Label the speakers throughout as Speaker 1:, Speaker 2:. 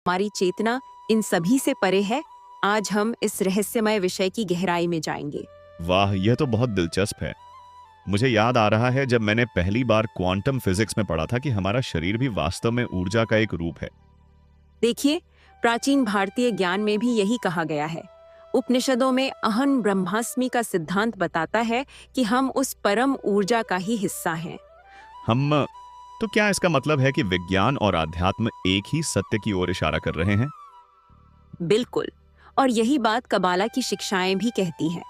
Speaker 1: हमारी चेतना इन सभी से परे है। आज हम इस रहस्यमय विषय की गहराई में जाएंगे।
Speaker 2: वाह, यह तो बहुत दिलचस्प है। मुझे याद आ रहा है जब मैंने पहली बार क्वांटम फिजिक्स में पढ़ा था कि हमारा शरीर भी वास्तव में ऊर्जा का एक रूप है।
Speaker 1: देखिए, प्राचीन भारतीय ज्ञान में भी यही कहा गया है। उपनिषदों में अहं ब्रह्मास्मि का सिद्धांत बताता है कि हम उस परम ऊर्जा का ही हिस्सा हैं।
Speaker 2: हम तो क्या इसका मतलब है कि विज्ञान और आध्यात्म एक ही सत्य की ओर इशारा कर रहे हैं?
Speaker 1: बिल्कुल, और यही बात कबाला की शिक्षाएं भी कहती हैं।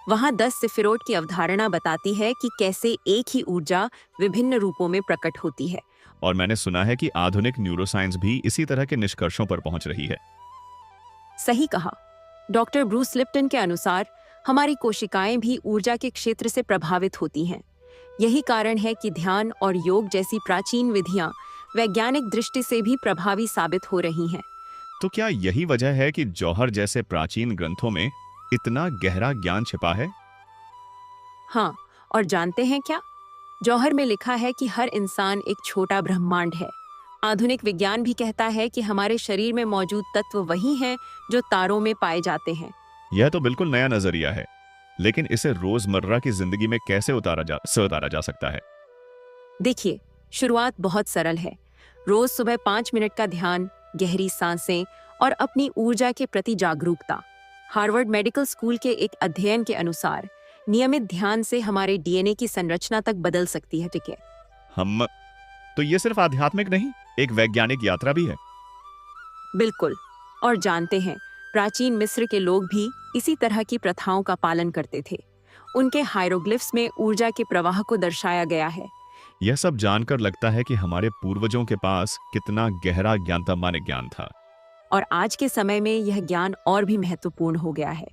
Speaker 1: वहाँ 10 सिफिरोट की अवधारणा बताती है कि कैसे एक ही ऊर्जा विभिन्न रूपों में प्रकट होती है।
Speaker 2: और मैंने सुना है कि आधुनिक न्यूरोसाइंस भी इसी तरह के निष्कर्षों पर पहुंच रही है।
Speaker 1: सही कहा। डॉक्टर ब्रूस लिप्टन के अनुसार हमारी कोशिकाएं भी ऊर्जा के क्षेत्र से प्रभावित होती हैं। यही कारण है कि ध्यान और योग जैसी प्राचीन विधियां वैज्ञानिक दृष्टि से भी प्रभावी साबित हो रही हैं।
Speaker 2: तो क्या यही वजह है कि जौहर जैसे प्राचीन ग्रंथों में इतना गहरा ज्ञान छिपा है?
Speaker 1: हाँ, और जानते हैं क्या? जौहर में लिखा है कि हर इंसान एक छोटा ब्रह्मांड है। आधुनिक विज्ञान भी कहता है कि हमारे शरीर में मौजूद तत्व वही हैं जो तारों में पाए जाते हैं।
Speaker 2: यह तो बिल्कुल नया नजरिया है, लेकिन इसे रोजमर्रा की जिंदगी में कैसे उतारा जा सकता है?
Speaker 1: देखिए, शुरुआत बहुत सरल है। रोज सुबह 5 मिनट का ध्यान, गहरी सांसें और अपनी ऊर्जा के प्रति जागरूकता। हार्वर्ड मेडिकल स्कूल के एक अध्ययन के अनुसार नियमित ध्यान से हमारे डीएनए की संरचना तक बदल सकती है। ठीक है,
Speaker 2: हम तो ये सिर्फ आध्यात्मिक नहीं, एक वैज्ञानिक यात्रा भी है।
Speaker 1: बिल्कुल। और जानते हैं, प्राचीन मिस्र के लोग भी इसी तरह की प्रथाओं का पालन करते थे। उनके हायरोग्लिफ्स में ऊर्जा के प्रवाह को दर्शाया गया है।
Speaker 2: यह सब जानकर लगता है कि हमारे पूर्वजों के पास कितना गहरा ज्ञान था।
Speaker 1: और आज के समय में यह ज्ञान और भी महत्वपूर्ण हो गया है।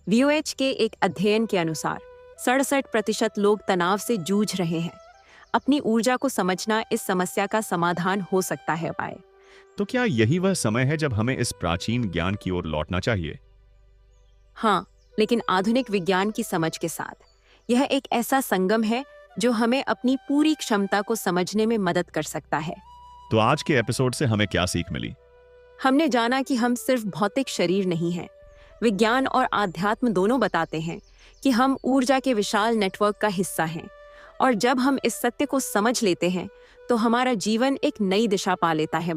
Speaker 1: VOH के एक अध्ययन के अनुसार 67% लोग तनाव से जूझ रहे हैं। अपनी ऊर्जा को समझना इस समस्या का समाधान हो सकता है। पाए
Speaker 2: तो क्या यही वह समय है जब हमें इस प्राचीन ज्ञान की ओर लौटना चाहिए?
Speaker 1: हाँ, लेकिन आधुनिक विज्ञान की समझ के साथ। यह एक ऐसा संगम है जो हमें अपनी पूरी क्षमता को समझने में मदद कर सकता है।
Speaker 2: तो आज के एपिसोड से हमें क्या सीख मिली?
Speaker 1: हमने जाना कि हम सिर्फ भौतिक शरीर नहीं हैं। विज्ञान और आध्यात्म दोनों बताते हैं कि हम ऊर्जा के विशाल नेटवर्क का हिस्सा हैं। और जब हम इस सत्य को समझ लेते हैं, तो हमारा जीवन एक नई दिशा पा लेता है।